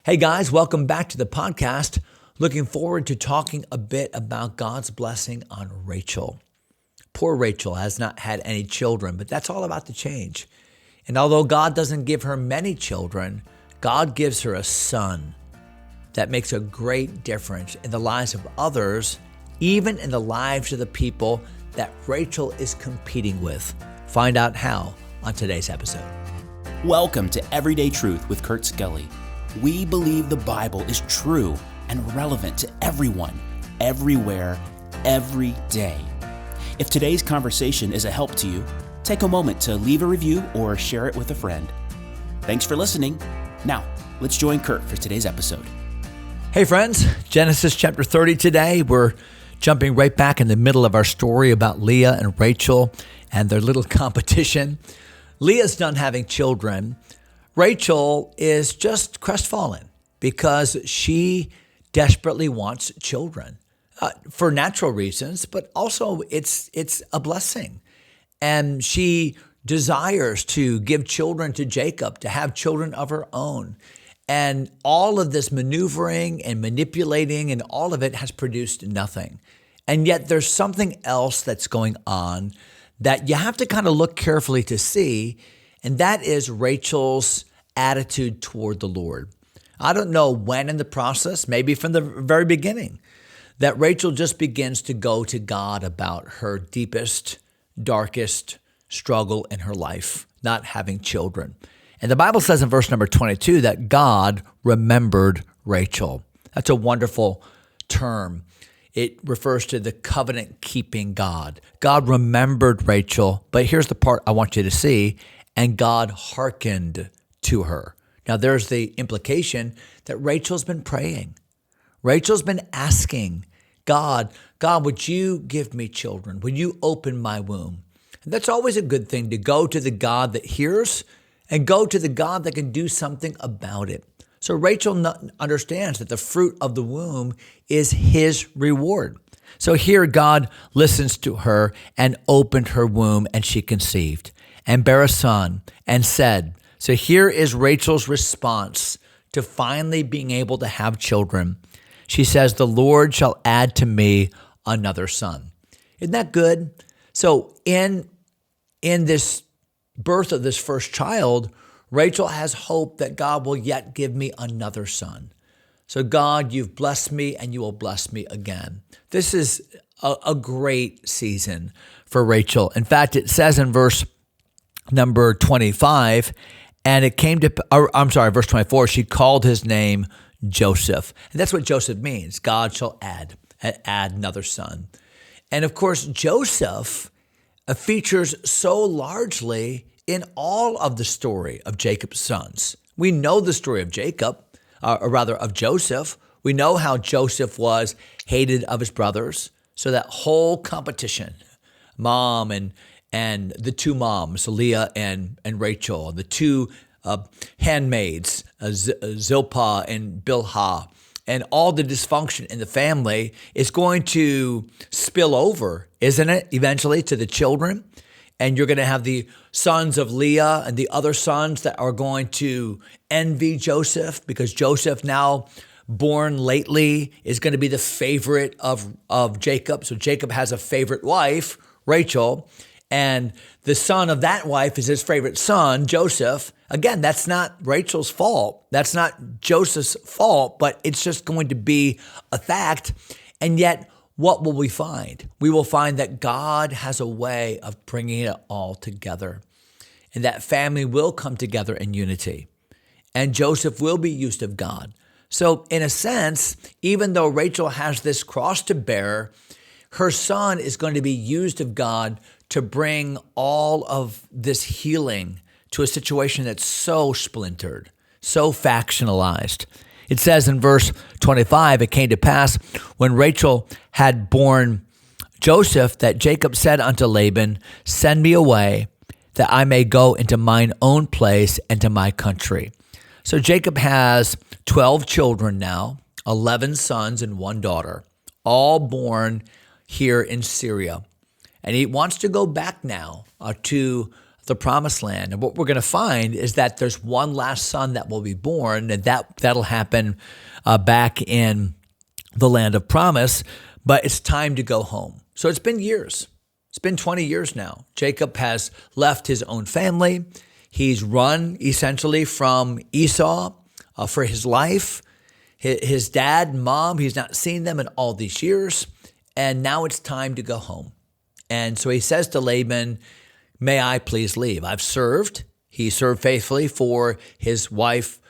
Hey guys, welcome back to the podcast. Looking forward to talking a bit about God's blessing on Rachel. Poor Rachel has not had any children, but that's all about to change. And although God doesn't give her many children, God gives her a son that makes a great difference in the lives of others, even in the lives of the people that Rachel is competing with. Find out how on today's episode. Welcome to Everyday Truth with Kurt Skelly. We believe the Bible is true and relevant to everyone, everywhere, every day. If today's conversation is a help to you, take a moment to leave a review or share it with a friend. Thanks for listening. Now, let's join Kurt for today's episode. Hey friends, Genesis chapter 30 today. We're jumping right back in the middle of our story about Leah and Rachel and their little competition. Leah's done having children. Rachel is just crestfallen because she desperately wants children for natural reasons, but also it's a blessing. And she desires to give children to Jacob, to have children of her own. And all of this maneuvering and manipulating and all of it has produced nothing. And yet there's something else that's going on that you have to kind of look carefully to see, and that is Rachel's attitude toward the Lord. I don't know when in the process, maybe from the very beginning, that Rachel just begins to go to God about her deepest, darkest struggle in her life, not having children. And the Bible says in verse number 22 that God remembered Rachel. That's a wonderful term. It refers to the covenant-keeping God. God remembered Rachel, but here's the part I want you to see, and God hearkened to her. Now there's the implication that Rachel's been praying. Rachel's been asking God, would you give me children? Would you open my womb? And that's always a good thing, to go to the God that hears and go to the God that can do something about it. So Rachel understands that the fruit of the womb is his reward. So here God listens to her and opened her womb, and she conceived and bare a son and said, so here is Rachel's response to finally being able to have children. She says, the Lord shall add to me another son. Isn't that good? So in this birth of this first child, Rachel has hope that God will yet give me another son. So God, you've blessed me and you will bless me again. This is a great season for Rachel. In fact, it says in verse number 25, and it came to, verse 24, she called his name Joseph. And that's what Joseph means. God shall add another son. And of course, Joseph features so largely in all of the story of Jacob's sons. We know the story of of Joseph. We know how Joseph was hated of his brothers. So that whole competition, mom and the two moms, Leah and Rachel, the two handmaids, Zilpah and Bilhah, and all the dysfunction in the family is going to spill over, isn't it, eventually to the children? And you're going to have the sons of Leah and the other sons that are going to envy Joseph, because Joseph, now born lately, is going to be the favorite of Jacob. So Jacob has a favorite wife, Rachel, and the son of that wife is his favorite son, Joseph. Again, that's not Rachel's fault. That's not Joseph's fault, but it's just going to be a fact. And yet, what will we find? We will find that God has a way of bringing it all together, and that family will come together in unity, and Joseph will be used of God. So in a sense, even though Rachel has this cross to bear, her son is going to be used of God to bring all of this healing to a situation that's so splintered, so factionalized. It says in verse 25, it came to pass when Rachel had borne Joseph that Jacob said unto Laban, send me away that I may go into mine own place and to my country. So Jacob has 12 children now, 11 sons and one daughter, all born here in Syria. And he wants to go back now to the promised land. And what we're going to find is that there's one last son that will be born, and that'll happen back in the land of promise, but it's time to go home. So it's been years. It's been 20 years now. Jacob has left his own family. He's run essentially from Esau for his life. His dad and mom, he's not seen them in all these years. And now it's time to go home. And so he says to Laban, may I please leave? I've served. He served faithfully for his wife,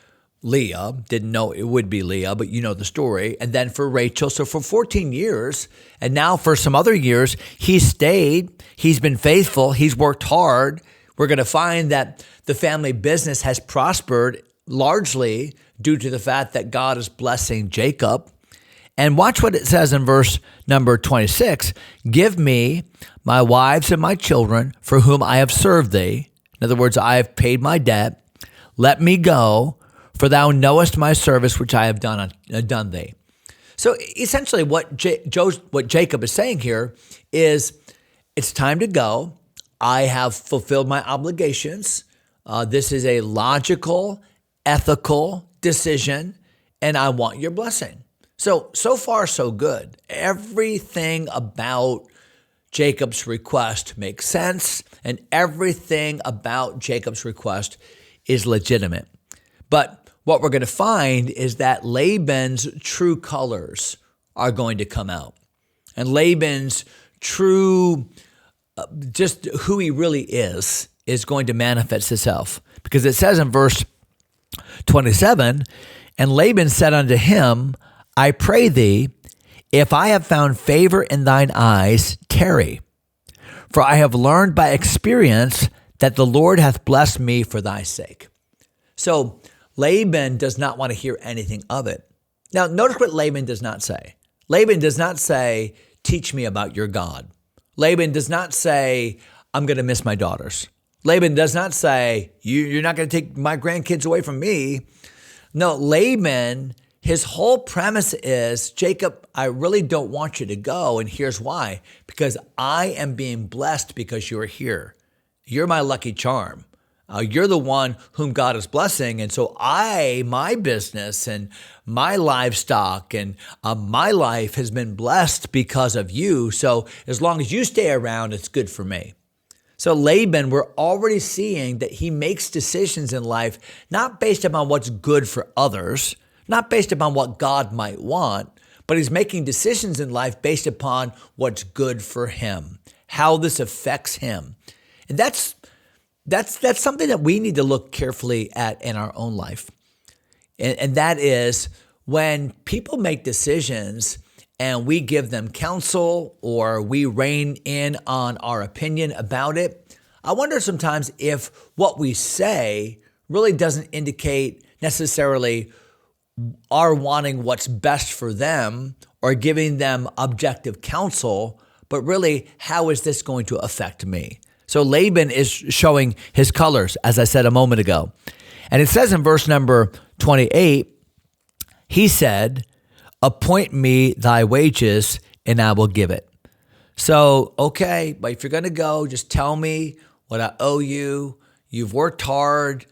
Leah. Didn't know it would be Leah, but you know the story. And then for Rachel. So for 14 years, and now for some other years, he's stayed. He's been faithful. He's worked hard. We're going to find that the family business has prospered largely due to the fact that God is blessing Jacob. And watch what it says in verse number 26. Give me my wives and my children for whom I have served thee. In other words, I have paid my debt. Let me go, for thou knowest my service which I have done thee. So essentially what Jacob is saying here is it's time to go. I have fulfilled my obligations. This is a logical, ethical decision, and I want your blessing. So far, so good. Everything about Jacob's request makes sense, and everything about Jacob's request is legitimate. But what we're going to find is that Laban's true colors are going to come out. And Laban's true, just who he really is going to manifest itself. Because it says in verse 27, and Laban said unto him, I pray thee, if I have found favor in thine eyes, tarry. For I have learned by experience that the Lord hath blessed me for thy sake. So Laban does not want to hear anything of it. Now, notice what Laban does not say. Laban does not say, teach me about your God. Laban does not say, I'm going to miss my daughters. Laban does not say, you're not going to take my grandkids away from me. No, Laban, his whole premise is, Jacob, I really don't want you to go, and here's why. Because I am being blessed because you're here. You're my lucky charm. You're the one whom God is blessing, and so my business and my livestock and my life has been blessed because of you, so as long as you stay around, it's good for me. So Laban, we're already seeing that he makes decisions in life not based upon what's good for others, not based upon what God might want, but he's making decisions in life based upon what's good for him, how this affects him. And that's something that we need to look carefully at in our own life. And that is when people make decisions and we give them counsel or we rein in on our opinion about it, I wonder sometimes if what we say really doesn't indicate necessarily our wanting what's best for them or giving them objective counsel, but really, how is this going to affect me? So Laban is showing his colors, as I said a moment ago. And it says in verse number 28, he said, appoint me thy wages and I will give it. So, okay, but if you're going to go, just tell me what I owe you. You've worked hard.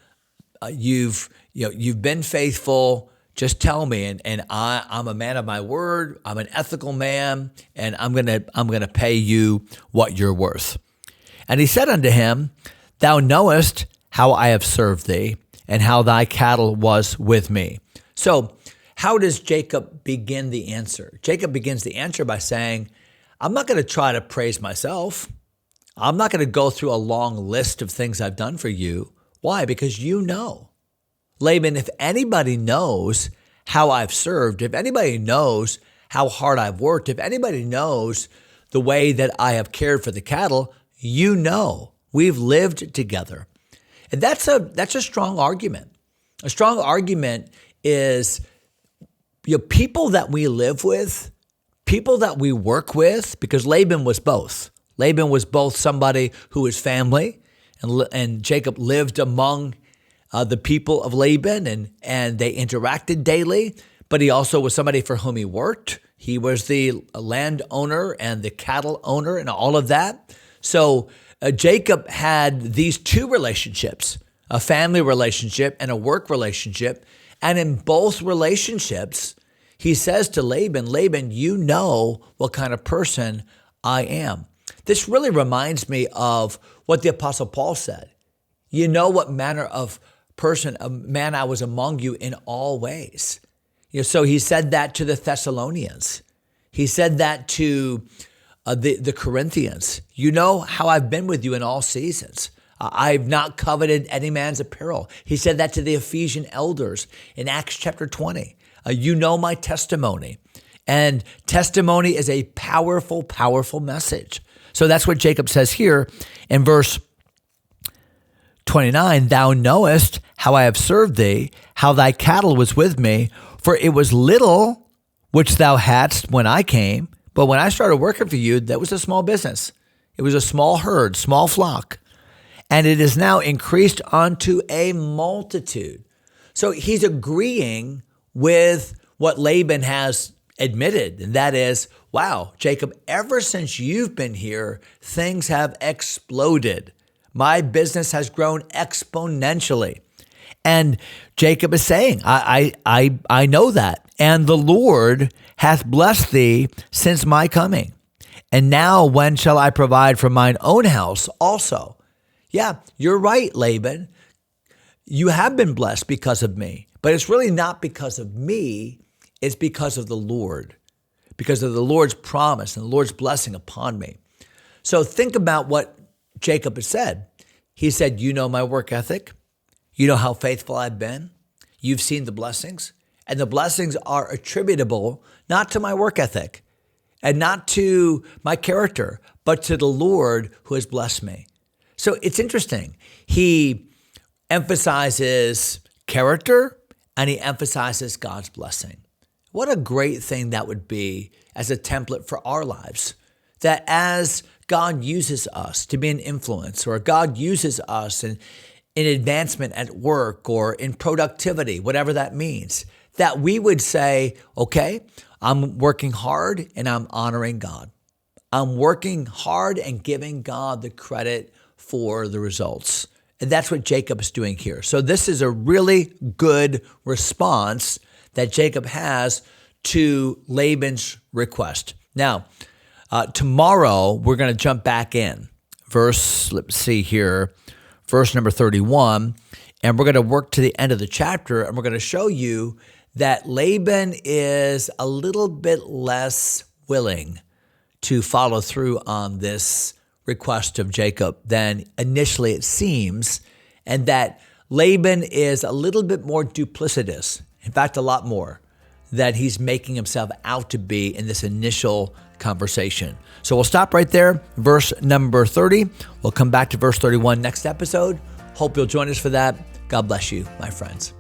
You've been faithful. Just tell me. And I'm a man of my word. I'm an ethical man, and I'm gonna pay you what you're worth. And he said unto him, thou knowest how I have served thee, and how thy cattle was with me. So how does Jacob begin the answer? Jacob begins the answer by saying, I'm not going to try to praise myself. I'm not going to go through a long list of things I've done for you. Why? Because you know. Laban, if anybody knows how I've served, if anybody knows how hard I've worked, if anybody knows the way that I have cared for the cattle, you know. We've lived together. And that's a strong argument. A strong argument is people that we live with, people that we work with, because Laban was both. Laban was both somebody who was family, and Jacob lived among the people of Laban, and they interacted daily, but he also was somebody for whom he worked. He was the landowner and the cattle owner and all of that. So Jacob had these two relationships, a family relationship and a work relationship. And in both relationships, he says to Laban, Laban, you know what kind of person I am. This really reminds me of what the Apostle Paul said. You know what manner of man I was among you in all ways. So he said that to the Thessalonians. He said that to the Corinthians. You know how I've been with you in all seasons. I've not coveted any man's apparel. He said that to the Ephesian elders in Acts chapter 20. You know my testimony. And testimony is a powerful, powerful message. So that's what Jacob says here in verse 29. Thou knowest how I have served thee, how thy cattle was with me, for it was little which thou hadst when I came. But when I started working for you, that was a small business. It was a small herd, small flock. And it is now increased unto a multitude. So he's agreeing with what Laban has admitted, and that is, wow, Jacob, ever since you've been here, things have exploded. My business has grown exponentially. And Jacob is saying, I know that. And the Lord hath blessed thee since my coming. And now when shall I provide for mine own house also? Yeah, you're right, Laban. You have been blessed because of me, but it's really not because of me. It's because of the Lord, because of the Lord's promise and the Lord's blessing upon me. So think about what Jacob has said. He said, you know my work ethic. You know how faithful I've been. You've seen the blessings, and the blessings are attributable not to my work ethic and not to my character, but to the Lord who has blessed me. So it's interesting. He emphasizes character and he emphasizes God's blessing. What a great thing that would be as a template for our lives, that as God uses us to be an influence, or God uses us in advancement at work or in productivity, whatever that means, that we would say, okay, I'm working hard and I'm honoring God. I'm working hard and giving God the credit for the results. And that's what Jacob is doing here. So this is a really good response that Jacob has to Laban's request. Now, tomorrow we're going to jump back in. Verse number 31, and we're going to work to the end of the chapter, and we're going to show you that Laban is a little bit less willing to follow through on this request of Jacob than initially it seems, and that Laban is a little bit more duplicitous, in fact, a lot more, that he's making himself out to be in this initial conversation. So we'll stop right there, verse number 30. We'll come back to verse 31 next episode. Hope you'll join us for that. God bless you, my friends.